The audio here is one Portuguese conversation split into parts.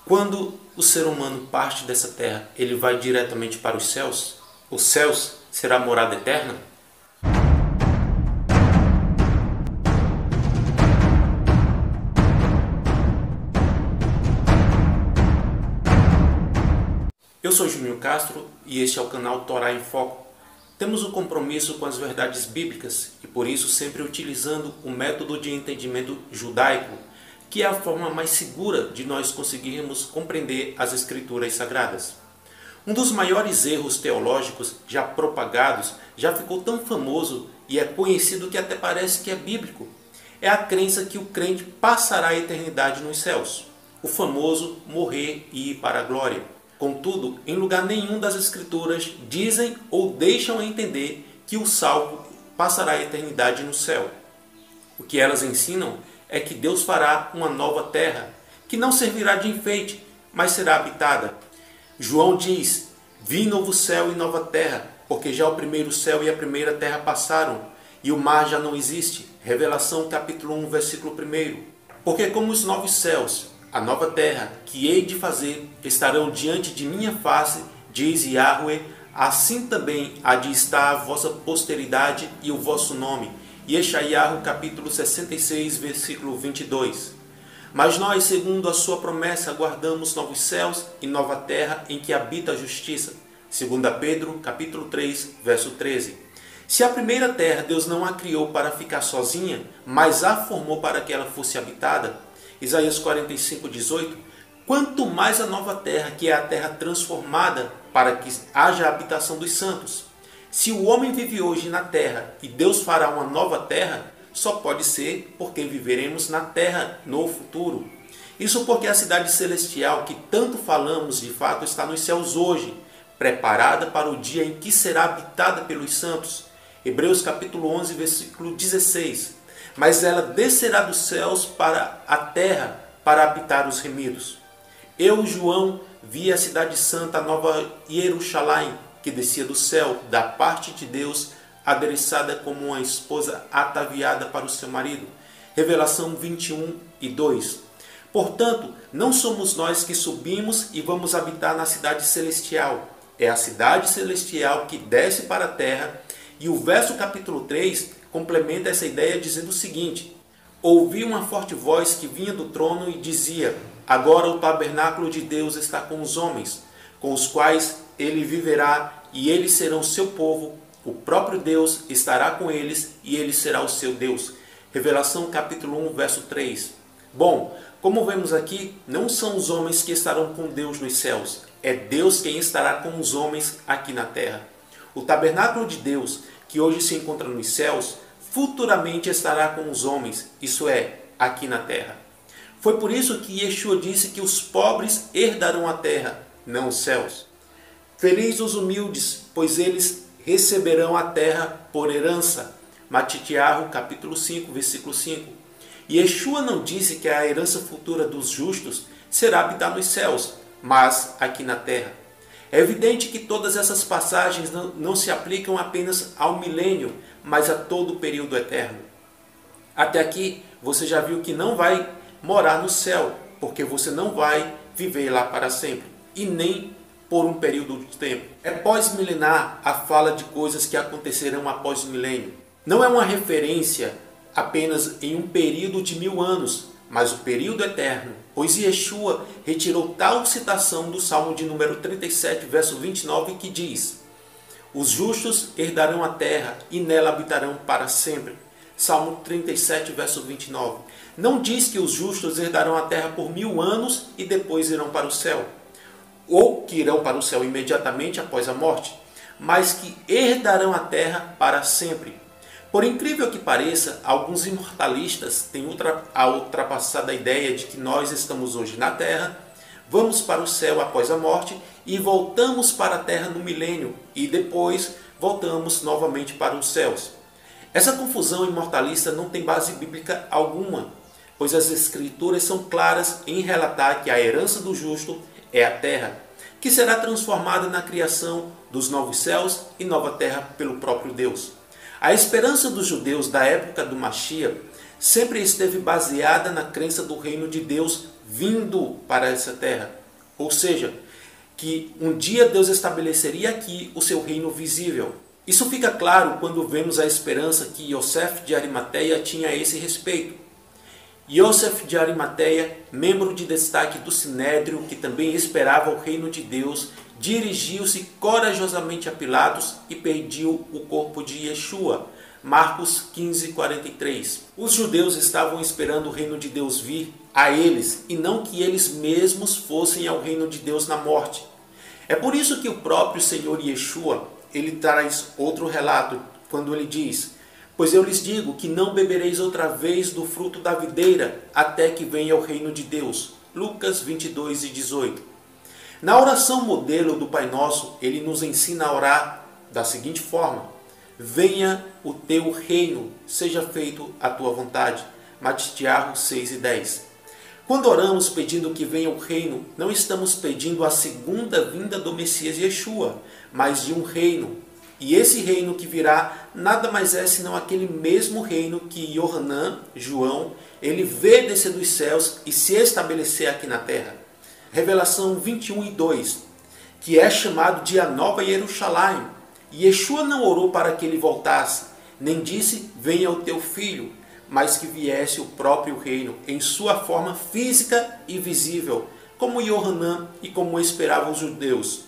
Quando o ser humano parte dessa terra, ele vai diretamente para os céus? Os céus será a morada eterna? Eu sou Juninho Castro e este é o canal Torá em Foco. Temos um compromisso com as verdades bíblicas e por isso sempre utilizando o método de entendimento judaico, que é a forma mais segura de nós conseguirmos compreender as escrituras sagradas. Um dos maiores erros teológicos já propagados já ficou tão famoso e é conhecido que até parece que é bíblico. É a crença que o crente passará a eternidade nos céus, o famoso morrer e ir para a glória. Contudo, em lugar nenhum das Escrituras dizem ou deixam entender que o salvo passará a eternidade no céu. O que elas ensinam é que Deus fará uma nova terra, que não servirá de enfeite, mas será habitada. João diz: "Vi novo céu e nova terra, porque já o primeiro céu e a primeira terra passaram, e o mar já não existe." Revelação capítulo 1, versículo 1. Porque como os novos céus, a nova terra que hei de fazer estarão diante de minha face, diz Yahweh, assim também há de estar a vossa posteridade e o vosso nome. Yeshayahu capítulo 66, versículo 22. Mas nós, segundo a sua promessa, aguardamos novos céus e nova terra em que habita a justiça. 2 Pedro capítulo 3, verso 13. Se a primeira terra Deus não a criou para ficar sozinha, mas a formou para que ela fosse habitada, Isaías 45, 18, quanto mais a nova terra, que é a terra transformada para que haja a habitação dos santos. Se o homem vive hoje na terra e Deus fará uma nova terra, só pode ser porque viveremos na terra no futuro. Isso porque a cidade celestial que tanto falamos de fato está nos céus hoje, preparada para o dia em que será habitada pelos santos. Hebreus capítulo 11, versículo 16. Mas ela descerá dos céus para a terra para habitar os remidos. Eu, João, vi a cidade santa, a nova Jerusalém, que descia do céu, da parte de Deus, adereçada como uma esposa ataviada para o seu marido. Revelação 21 e 2. Portanto, não somos nós que subimos e vamos habitar na cidade celestial. É a cidade celestial que desce para a terra. E o verso capítulo 3 complementa essa ideia dizendo o seguinte: ouvi uma forte voz que vinha do trono e dizia: agora o tabernáculo de Deus está com os homens, com os quais ele viverá, e eles serão seu povo, o próprio Deus estará com eles, e ele será o seu Deus. Revelação capítulo 1, verso 3. Bom, como vemos aqui, não são os homens que estarão com Deus nos céus, é Deus quem estará com os homens aqui na terra. O tabernáculo de Deus, que hoje se encontra nos céus, futuramente estará com os homens, isso é, aqui na terra. Foi por isso que Yeshua disse que os pobres herdarão a terra, não os céus. Felizes os humildes, pois eles receberão a terra por herança. Matitiahu, capítulo 5, versículo 5. Yeshua não disse que a herança futura dos justos será habitar nos céus, mas aqui na terra. É evidente que todas essas passagens não se aplicam apenas ao milênio, mas a todo o período eterno. Até aqui você já viu que não vai morar no céu, porque você não vai viver lá para sempre, e nem por um período de tempo. É pós-milenar a fala de coisas que acontecerão após o milênio. Não é uma referência apenas em um período de 1000 anos, mas o período eterno, pois Yeshua retirou tal citação do Salmo de número 37, verso 29, que diz: os justos herdarão a terra e nela habitarão para sempre. Salmo 37, verso 29. Não diz que os justos herdarão a terra por 1000 anos e depois irão para o céu, ou que irão para o céu imediatamente após a morte, mas que herdarão a terra para sempre. Por incrível que pareça, alguns imortalistas têm ultrapassado a ideia de que nós estamos hoje na terra, vamos para o céu após a morte e voltamos para a terra no milênio e depois voltamos novamente para os céus. Essa confusão imortalista não tem base bíblica alguma, pois as escrituras são claras em relatar que a herança do justo é a terra, que será transformada na criação dos novos céus e nova terra pelo próprio Deus. A esperança dos judeus da época do Mashiach sempre esteve baseada na crença do reino de Deus vindo para essa terra. Ou seja, que um dia Deus estabeleceria aqui o seu reino visível. Isso fica claro quando vemos a esperança que Yosef de Arimateia tinha a esse respeito. Yosef de Arimateia, membro de destaque do Sinédrio, que também esperava o reino de Deus, dirigiu-se corajosamente a Pilatos e pediu o corpo de Yeshua. Marcos 15:43. Os judeus estavam esperando o reino de Deus vir a eles e não que eles mesmos fossem ao reino de Deus na morte. É por isso que o próprio Senhor Yeshua, ele traz outro relato quando ele diz: pois eu lhes digo que não bebereis outra vez do fruto da videira até que venha o reino de Deus. Lucas 22:18. Na oração modelo do Pai Nosso, ele nos ensina a orar da seguinte forma: venha o teu reino, seja feito a tua vontade. Mateus 6:10. Quando oramos pedindo que venha o reino, não estamos pedindo a segunda vinda do Messias Yeshua, mas de um reino. E esse reino que virá nada mais é senão aquele mesmo reino que Yohanan, João, ele vê descer dos céus e se estabelecer aqui na terra. Revelação 21:2, que é chamado de a Nova Jerusalém. Yeshua não orou para que ele voltasse, nem disse, venha o teu filho, mas que viesse o próprio reino em sua forma física e visível, como Yohanan e como esperavam os judeus.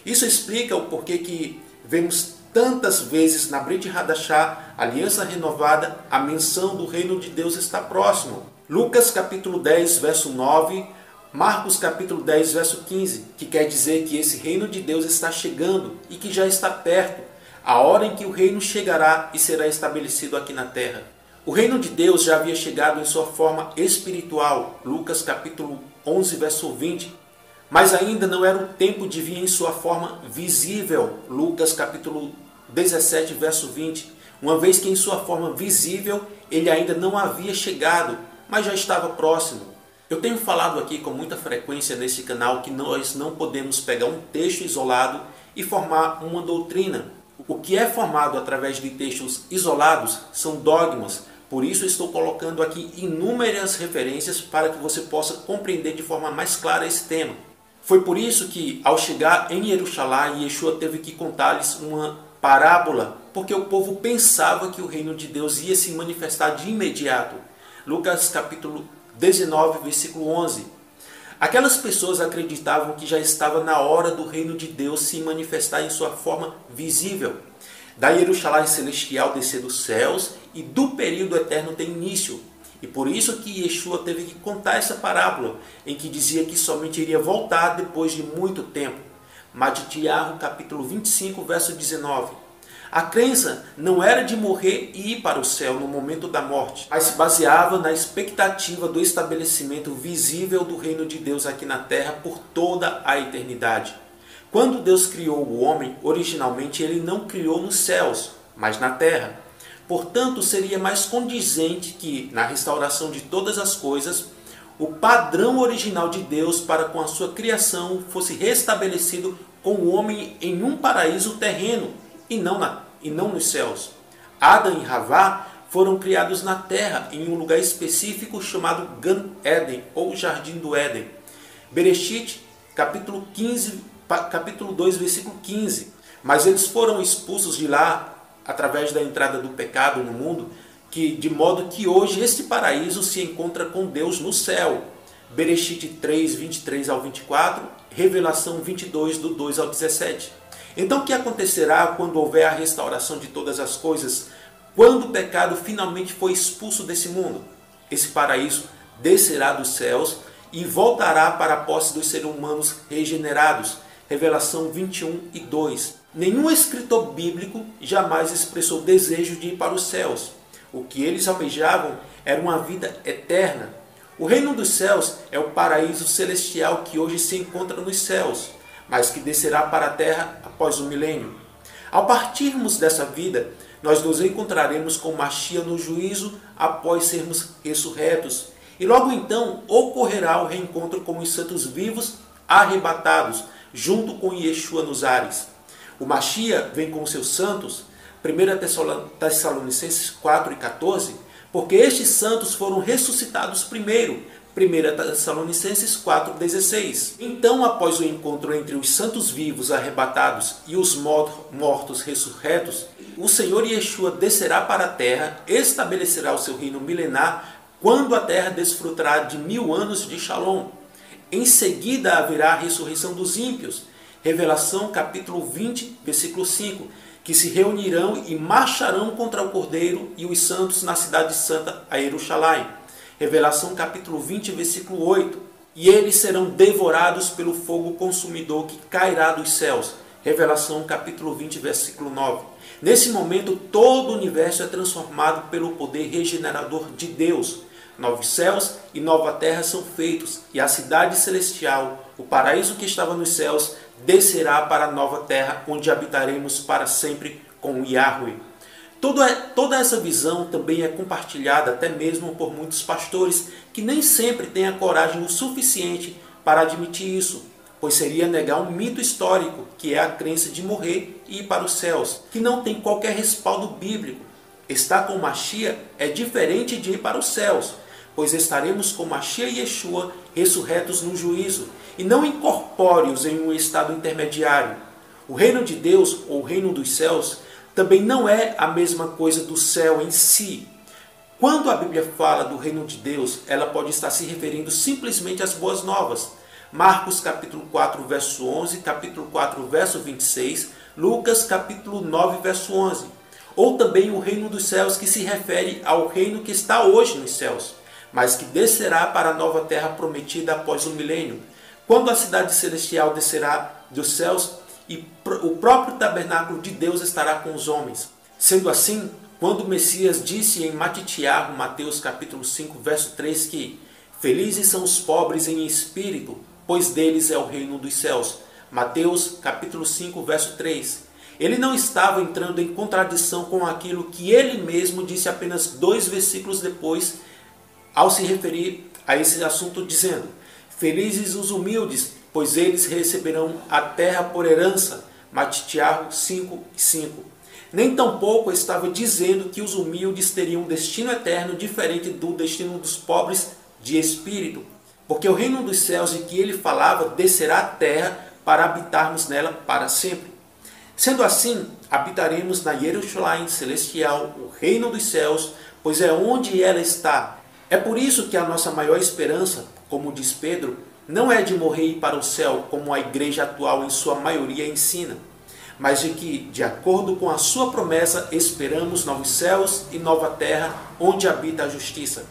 Isso explica o porquê que vemos tantas vezes na Brit Hadashah, Aliança Renovada, a menção do reino de Deus está próximo. Lucas capítulo 10, verso 9, Marcos capítulo 10, verso 15, que quer dizer que esse reino de Deus está chegando e que já está perto, a hora em que o reino chegará e será estabelecido aqui na terra. O reino de Deus já havia chegado em sua forma espiritual, Lucas capítulo 11, verso 20, mas ainda não era o tempo de vir em sua forma visível, Lucas capítulo 17, verso 20, uma vez que em sua forma visível ele ainda não havia chegado, mas já estava próximo. Eu tenho falado aqui com muita frequência nesse canal que nós não podemos pegar um texto isolado e formar uma doutrina. O que é formado através de textos isolados são dogmas, por isso estou colocando aqui inúmeras referências para que você possa compreender de forma mais clara esse tema. Foi por isso que, ao chegar em Jerusalém, Yeshua teve que contar-lhes uma parábola, porque o povo pensava que o reino de Deus ia se manifestar de imediato. Lucas capítulo 19, versículo 11. Aquelas pessoas acreditavam que já estava na hora do reino de Deus se manifestar em sua forma visível. Da Jerusalém celestial descer dos céus e do período eterno ter início. E por isso que Yeshua teve que contar essa parábola, em que dizia que somente iria voltar depois de muito tempo. Mateus capítulo 25, verso 19. A crença não era de morrer e ir para o céu no momento da morte, mas se baseava na expectativa do estabelecimento visível do reino de Deus aqui na terra por toda a eternidade. Quando Deus criou o homem, originalmente ele não criou nos céus, mas na terra. Portanto, seria mais condizente que, na restauração de todas as coisas, o padrão original de Deus para com a sua criação fosse restabelecido com o homem em um paraíso terreno, e não nos céus. Adão e Havá foram criados na terra, em um lugar específico chamado Gan Eden, ou Jardim do Éden. Bereshit, capítulo 2, versículo 15. Mas eles foram expulsos de lá, através da entrada do pecado no mundo, de modo que hoje este paraíso se encontra com Deus no céu. Bereshit 3, 23 ao 24, Revelação 22, do 2 ao 17. Então o que acontecerá quando houver a restauração de todas as coisas, quando o pecado finalmente for expulso desse mundo? Esse paraíso descerá dos céus e voltará para a posse dos seres humanos regenerados. Revelação 21 e 2. Nenhum escritor bíblico jamais expressou desejo de ir para os céus. O que eles almejavam era uma vida eterna. O reino dos céus é o paraíso celestial que hoje se encontra nos céus, mas que descerá para a terra após o milênio. Ao partirmos dessa vida, nós nos encontraremos com Mashiach no juízo após sermos ressurretos. E logo então ocorrerá o reencontro com os santos vivos arrebatados, junto com Yeshua nos ares. O Mashiach vem com os seus santos, 1 Tessalonicenses 4 e 14, porque estes santos foram ressuscitados primeiro, 1 Tessalonicenses 4,16. Então, após o encontro entre os santos vivos arrebatados e os mortos ressurretos, o Senhor Yeshua descerá para a terra, estabelecerá o seu reino milenar, quando a terra desfrutará de 1000 anos de Shalom. Em seguida haverá a ressurreição dos ímpios. Revelação capítulo 20, versículo 5. Que se reunirão e marcharão contra o Cordeiro e os santos na cidade santa, a Jerusalém. Revelação capítulo 20, versículo 8. E eles serão devorados pelo fogo consumidor que cairá dos céus. Revelação capítulo 20, versículo 9. Nesse momento, todo o universo é transformado pelo poder regenerador de Deus. Novos céus e nova terra são feitos, e a cidade celestial, o paraíso que estava nos céus, descerá para a nova terra, onde habitaremos para sempre com Yahweh. Toda essa visão também é compartilhada até mesmo por muitos pastores que nem sempre têm a coragem o suficiente para admitir isso, pois seria negar um mito histórico, que é a crença de morrer e ir para os céus, que não tem qualquer respaldo bíblico. Estar com Mashiach é diferente de ir para os céus, pois estaremos com Mashiach e Yeshua ressurretos no juízo, e não incorpóreos em um estado intermediário. O reino de Deus, ou o reino dos céus, também não é a mesma coisa do céu em si. Quando a Bíblia fala do reino de Deus, ela pode estar se referindo simplesmente às boas novas. Marcos capítulo 4, verso 11, capítulo 4, verso 26, Lucas capítulo 9, verso 11. Ou também o reino dos céus, que se refere ao reino que está hoje nos céus, mas que descerá para a nova terra prometida após o milênio, quando a cidade celestial descerá dos céus e o próprio tabernáculo de Deus estará com os homens. Sendo assim, quando o Messias disse em Matitiahu, Mateus capítulo 5, verso 3, que felizes são os pobres em espírito, pois deles é o reino dos céus. Mateus capítulo 5, verso 3. Ele não estava entrando em contradição com aquilo que ele mesmo disse apenas 2 versículos depois, ao se referir a esse assunto, dizendo: felizes os humildes, pois eles receberão a terra por herança. Matitiahu 5, 5. Nem tampouco estava dizendo que os humildes teriam um destino eterno diferente do destino dos pobres de espírito, porque o reino dos céus de que ele falava descerá à terra para habitarmos nela para sempre. Sendo assim, habitaremos na Jerusalém celestial, o reino dos céus, pois é onde ela está. É por isso que a nossa maior esperança, como diz Pedro, não é de morrer e ir para o céu, como a igreja atual em sua maioria ensina, mas de que, de acordo com a sua promessa, esperamos novos céus e nova terra, onde habita a justiça.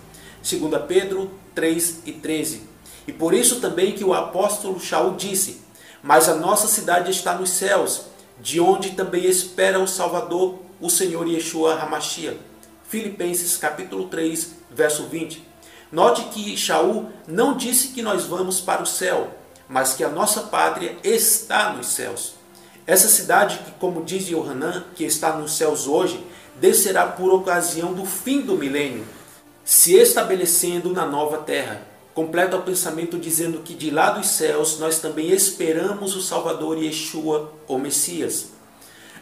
2 Pedro 3 e 13. E por isso também que o apóstolo Shaul disse: mas a nossa cidade está nos céus, de onde também espera o Salvador, o Senhor Yeshua HaMashiach. Filipenses capítulo 3, verso 20. Note que Shaul não disse que nós vamos para o céu, mas que a nossa pátria está nos céus. Essa cidade que, como diz Yohanan, que está nos céus hoje, descerá por ocasião do fim do milênio, se estabelecendo na nova terra. Completa o pensamento dizendo que de lá dos céus nós também esperamos o Salvador Yeshua, o Messias.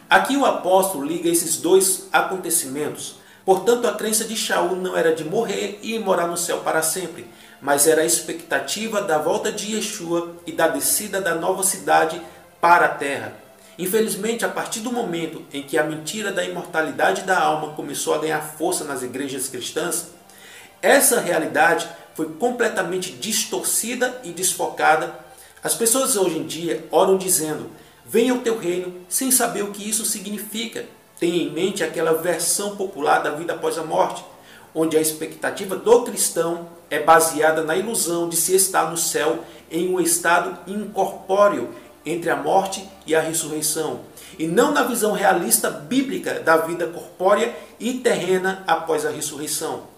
Aqui o apóstolo liga esses 2 acontecimentos. Portanto, a crença de Shaul não era de morrer e morar no céu para sempre, mas era a expectativa da volta de Yeshua e da descida da nova cidade para a terra. Infelizmente, a partir do momento em que a mentira da imortalidade da alma começou a ganhar força nas igrejas cristãs, essa realidade foi completamente distorcida e desfocada. As pessoas hoje em dia oram dizendo: venha o teu reino, sem saber o que isso significa. Tenha em mente aquela versão popular da vida após a morte, onde a expectativa do cristão é baseada na ilusão de se estar no céu em um estado incorpóreo entre a morte e a ressurreição, e não na visão realista bíblica da vida corpórea e terrena após a ressurreição.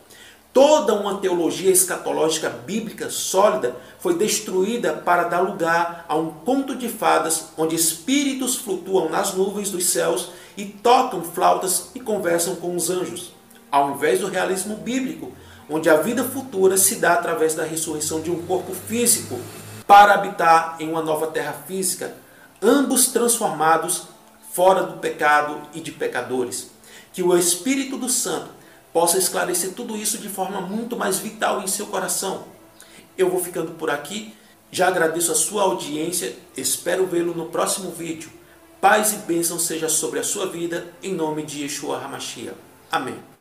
Toda uma teologia escatológica bíblica sólida foi destruída para dar lugar a um conto de fadas onde espíritos flutuam nas nuvens dos céus e tocam flautas e conversam com os anjos, ao invés do realismo bíblico, onde a vida futura se dá através da ressurreição de um corpo físico para habitar em uma nova terra física, ambos transformados fora do pecado e de pecadores. Que o Espírito do Santo possa esclarecer tudo isso de forma muito mais vital em seu coração. Eu vou ficando por aqui, já agradeço a sua audiência, espero vê-lo no próximo vídeo. Paz e bênção seja sobre a sua vida, em nome de Yeshua HaMashiach. Amém.